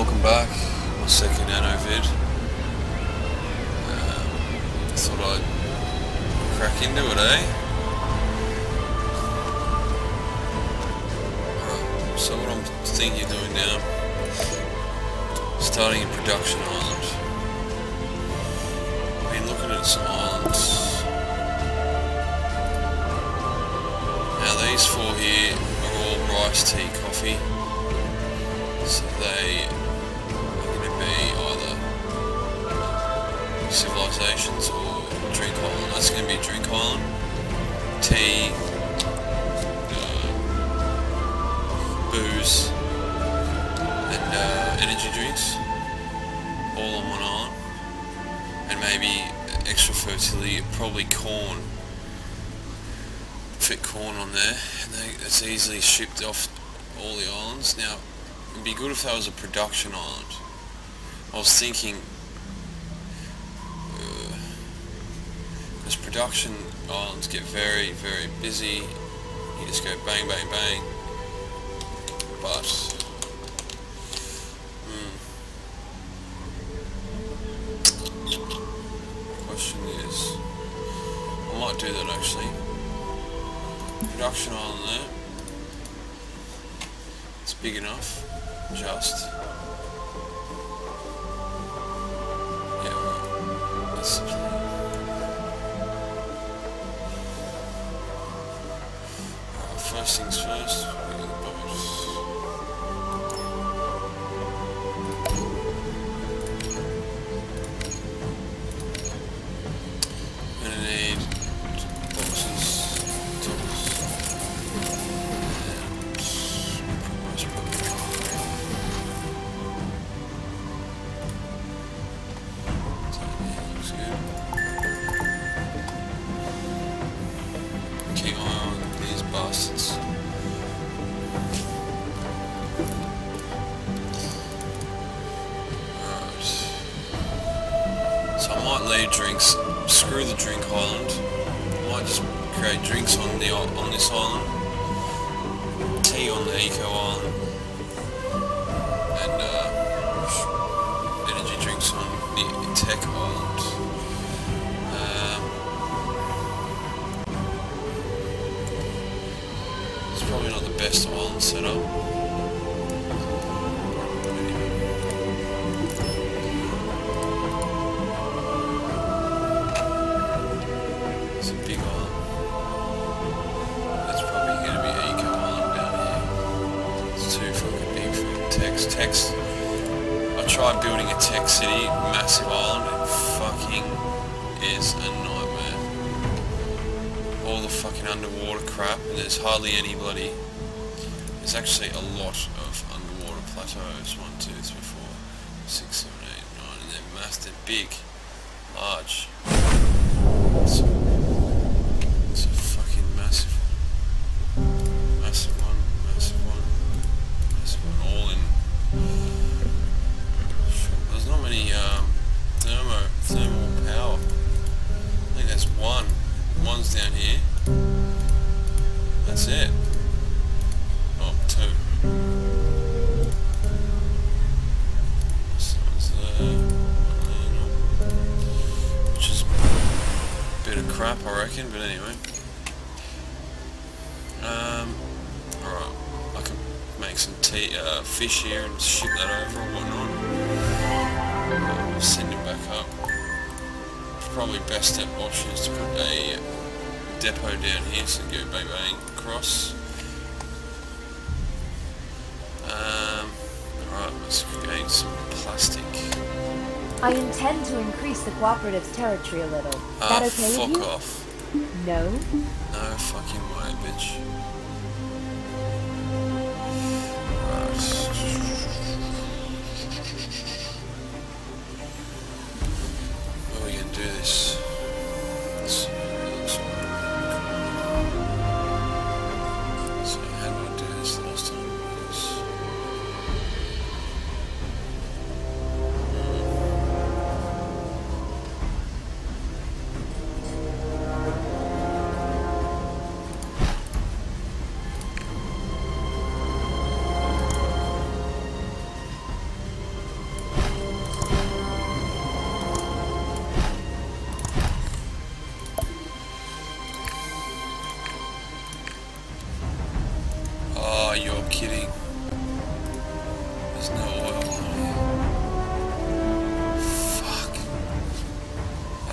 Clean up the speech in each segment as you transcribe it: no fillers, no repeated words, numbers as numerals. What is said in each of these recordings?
welcome back. My second Anno vid. Thought I'd crack into it, Alright, so what I'm thinking of doing now, starting a production island. I've been looking at some islands. Now these four here are all rice, tea, coffee. So they are going to be either civilizations or drink island. That's going to be drink island. Tea, booze, and energy drinks, all on one island. And maybe extra fertility, probably corn. Fit corn on there, and it's easily shipped off all the islands. Now, it'd be good if that was a production island. I was thinking, because production islands get very, very busy. You just go bang, bang, bang. But question is, I might do that actually. Production island there. It's big enough. Just. Yeah, well, that's the plan. Alright, first things first, we got the boats. We're gonna need boxes, tools, and most probably keep an eye on these bastards. Alright. So I might leave drinks, screw the drink island. I might just create drinks on this island. Tea on the eco island. And energy drinks on the tech island. It's probably not the best island setup. It's a big island. That's probably going to be eco island down here. It's too fucking big for techs. I tried building a tech city, massive island, it fucking is a nightmare. All the fucking underwater crap, and there's hardly any bloody... There's actually a lot of underwater plateaus. 1, 2, 3, 4, 6, 7, 8, 9, and they're massive, they're big, large. It's a fucking massive one. Massive one, massive one, massive one, all in... There's not many thermal power. I think there's one. One's down here. That's it. Oh, 2. This one's there. Which is a bit of crap, I reckon, but anyway. Alright. I can make some fish here and ship that over or whatnot. Send him back up. Probably best step option is to put a depot down here so you go bang bang across. Alright, let's create some plastic. I intend to increase the cooperative's territory a little. Is that okay with you? Fuck off. No? No fucking way, bitch. Right. How are we gonna do this? So how did I do this last time?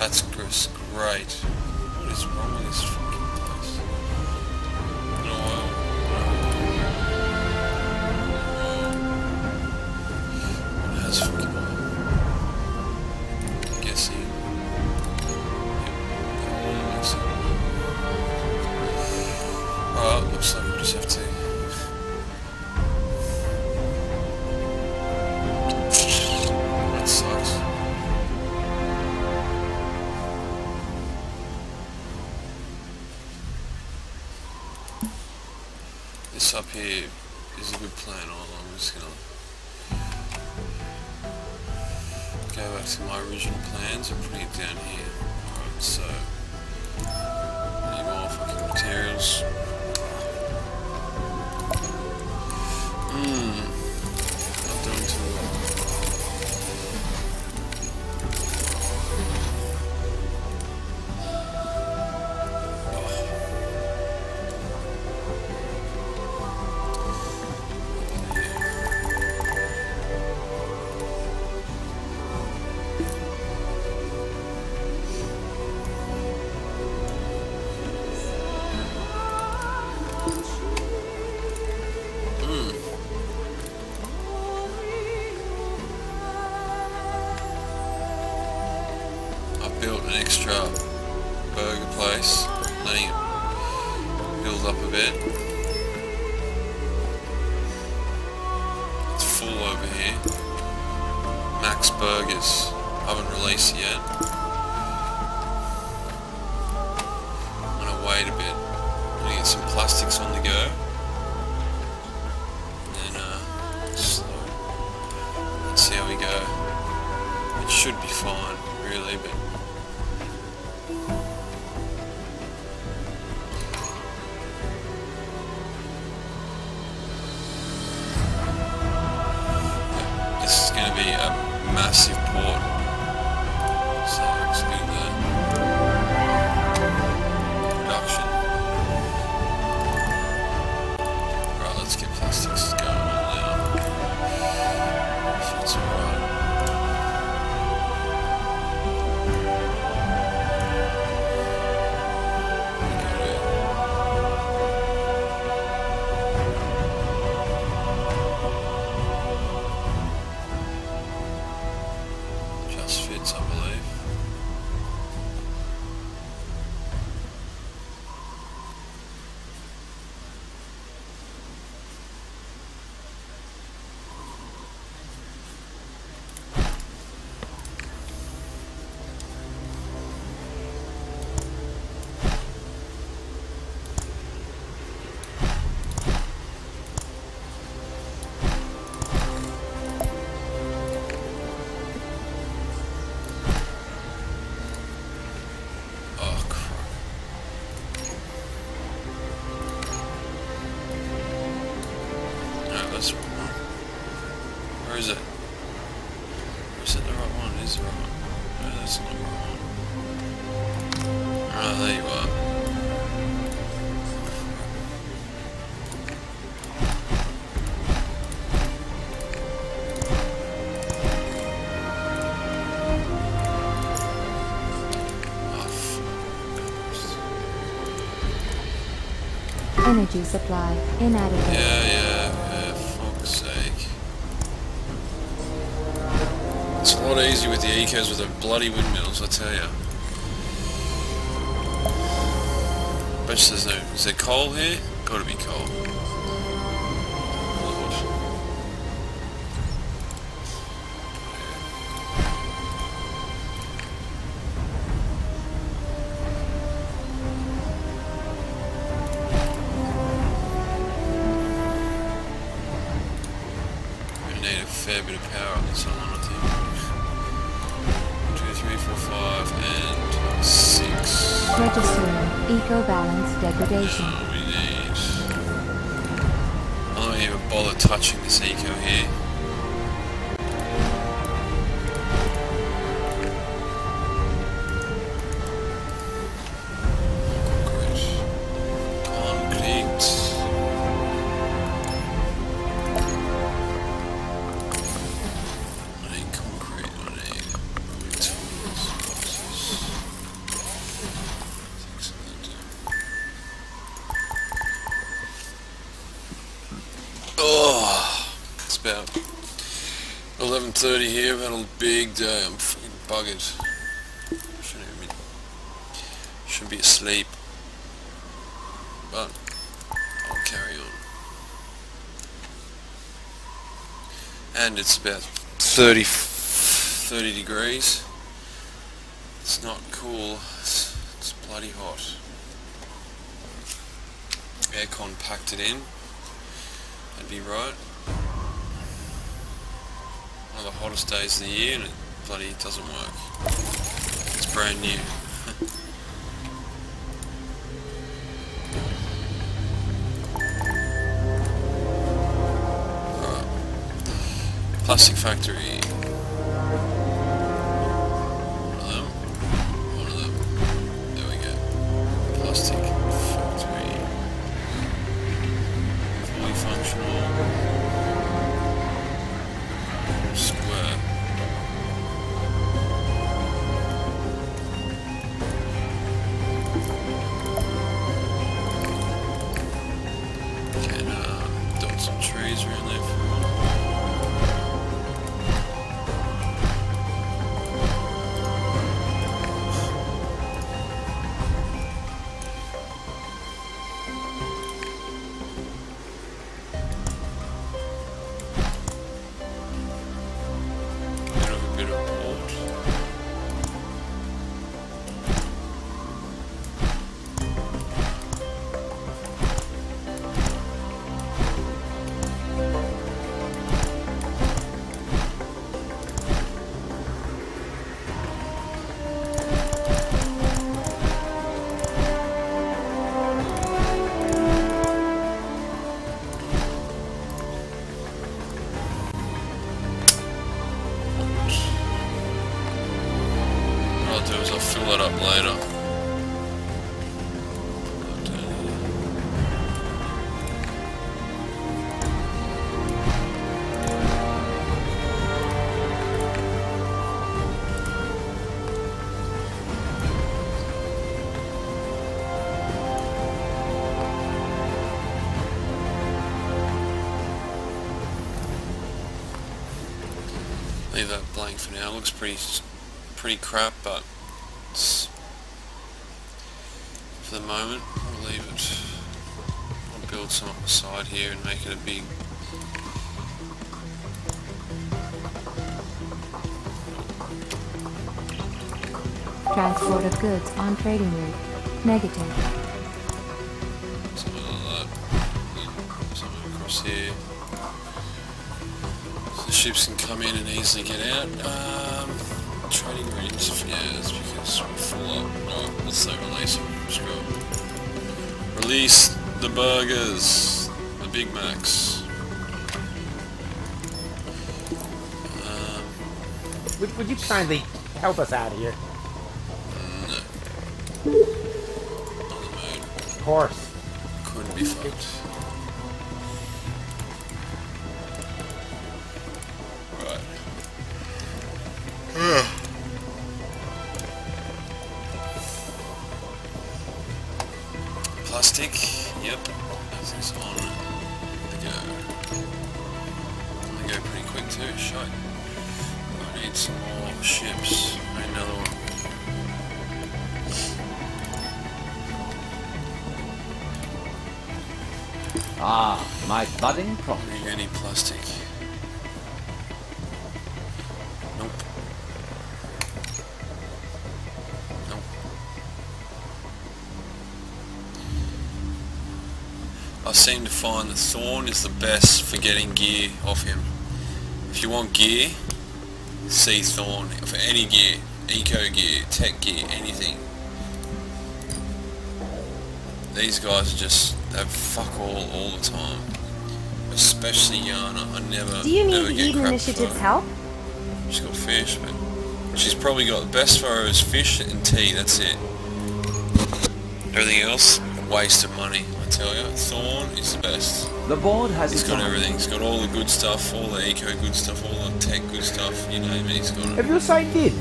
That's great. What is wrong with this fucking place? No oil. It has fucking oil. I'm guessing. Alright, looks like we'll just have to. That sucks. This up here is a good plan. I'm just gonna go back to my original plans and put it down here. Alright, so need more fucking materials. Not doing too well. Built an extra burger place, letting it build up a bit. It's full over here. Max Burgers, haven't released it yet. I'm gonna wait a bit. I'm gonna get some plastics on the go. And then slow. Let's see how we go. It should be fine, really, but this is going to be a massive port, so it's good production. Right, let's get plastics going on now. If it's alright. Fits, I believe. That's the wrong one. Where is it? Or is it the right one? It is the right one. No, that's not the right one. Oh, there you are. Energy supply inadequate. Yeah, fuck's sake. It's a lot easier with the ecos with the bloody windmills, I tell ya. Bet there's no... Is there coal here? Gotta be coal. Lord. Need a fair bit of power on this one, I think. 2, 3, 4, 5, and 6. Registering eco-balance degradation. No, we need... I don't even bother touching this eco here. Concrete. about 11:30 here. I've had a big day. I'm fucking buggered. Shouldn't be asleep, but I'll carry on. And it's about 30 degrees. It's not cool. It's bloody hot. Aircon packed it in. That'd be right. One of the hottest days of the year, and it bloody doesn't work. It's brand new. Right. Plastic factory. One of them. There we go. Plastic factory. Fully functional. Square. Can dot some trees around there for a while. Bit of board. What I'll do is I'll fill that up later. Leave that blank for now. It looks pretty crap, but it's, for the moment, I'll leave it. I'll build some up the side here and make it a big. Transport of goods on trading route. Negative. Something like that. Something across here. So the ships can come in and easily get out. Trading routes, yeah, it's because we're full up. Alright, let's say release them. Screw it. Release the burgers. The Big Macs. Would you kindly help us out here? No. Not in the mood. Of course. Couldn't be fucked. Right. Plastic, yep, everything's on the go. They go pretty quick too, shite. I need some more ships. I need another one. Ah, my budding I property. need any plastic. Nope. Nope. I seem to find that Thorn is the best for getting gear off him. If you want gear, see Thorn. For any gear, eco gear, tech gear, anything. These guys are just, they have fuck all the time. Especially Yana. I never Do you never need get Eden crap Initiative's for her. help? She's got fish, but she's probably got the best for her is fish and tea, that's it. Everything else, a waste of money, I tell you. Thorn is the best. The board has He's its got own. everything. He's got all the good stuff, all the eco good stuff, all the tech good stuff, you name it, he's got it. Have you signed in?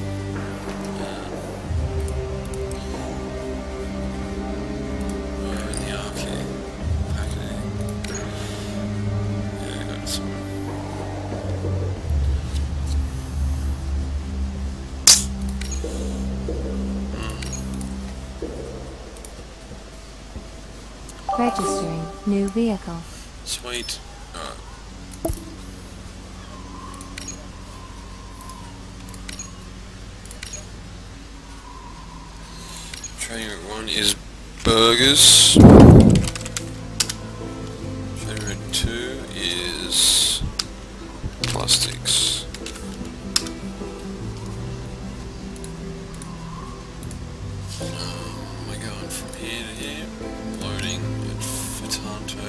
We're in the arc here. Pack it in. Yeah, I got some. Registering new vehicle. Sweet. Alright. Training route 1 is burgers. Training route 2 is plastics. Am I going from here to here? Loading at Fatanto.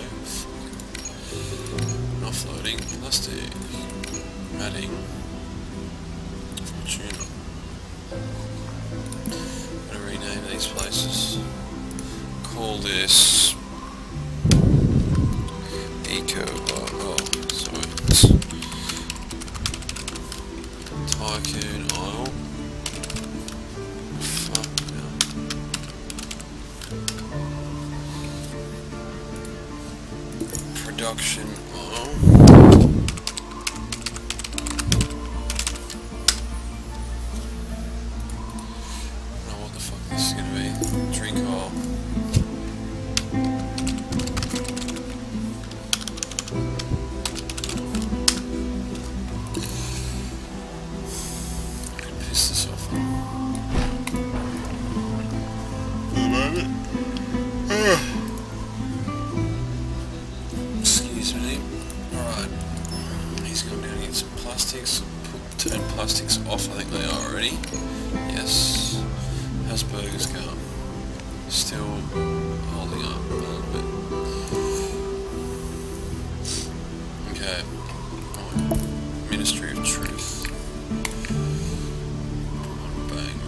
Offloading plastic. Adding Fortuna. I'm gonna rename these places. Call this Eco. Oh, sorry. Tycoon Isle. Fuck no. Production Isle. Know what the fuck this is gonna be. Drink Isle. Piss this off for the moment. Excuse me. Alright. He's gone down and get some plastics. Turn plastics off, I think they are already. Yes. How's burgers going? Still holding up a little bit. Okay. Right. Ministry of Truth. Bang,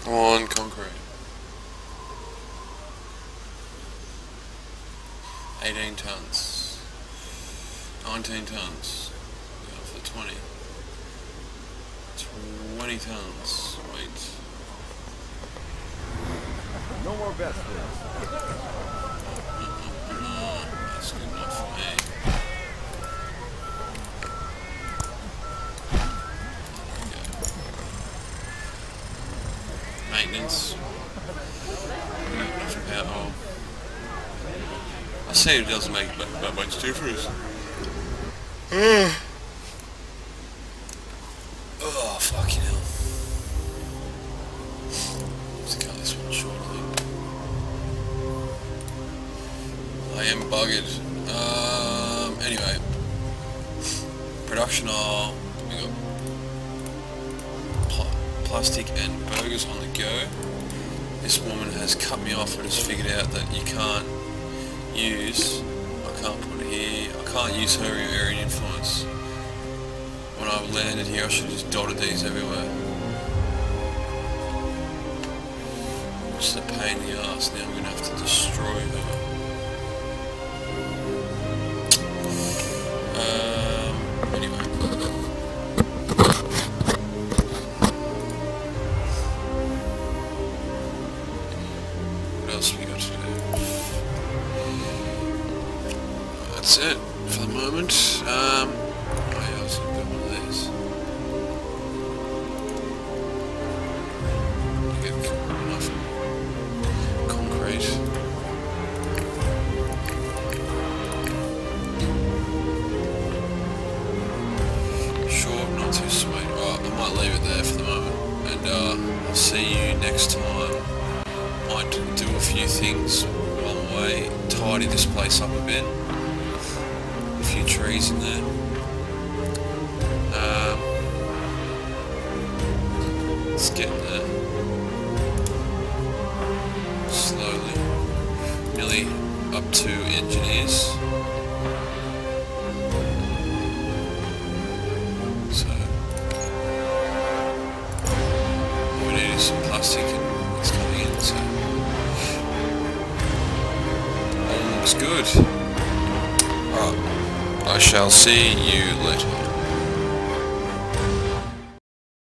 come on, concrete. 18 tons. 19 tons. Going for 20. 20 tons. Wait. No more bets, please. That's good enough for me. Maintenance. Oh. I say it doesn't make that much difference. Oh, fucking hell. Let's cut this one short, I think. I am buggered. Anyway. Production aisle. We got plastic and burgers on the go. This woman has cut me off and has figured out that you can't use, I can't put it here, I can't use her area of influence. When I landed here I should have just dotted these everywhere. Which is a pain in the ass. Now I'm going to have to destroy her. Anyway. What else we got to do? That's it for the moment. I also got one of these. Get enough concrete. Short, not too sweet. Right, I might leave it there for the moment, and I'll see you next time. Might do a few things while I'm away, tidy this place up a bit. A few trees in there. It's getting there. Slowly. Nearly up to engineers. So all we need is some plastic and it's coming in, so all looks good. Alright, I shall see you later.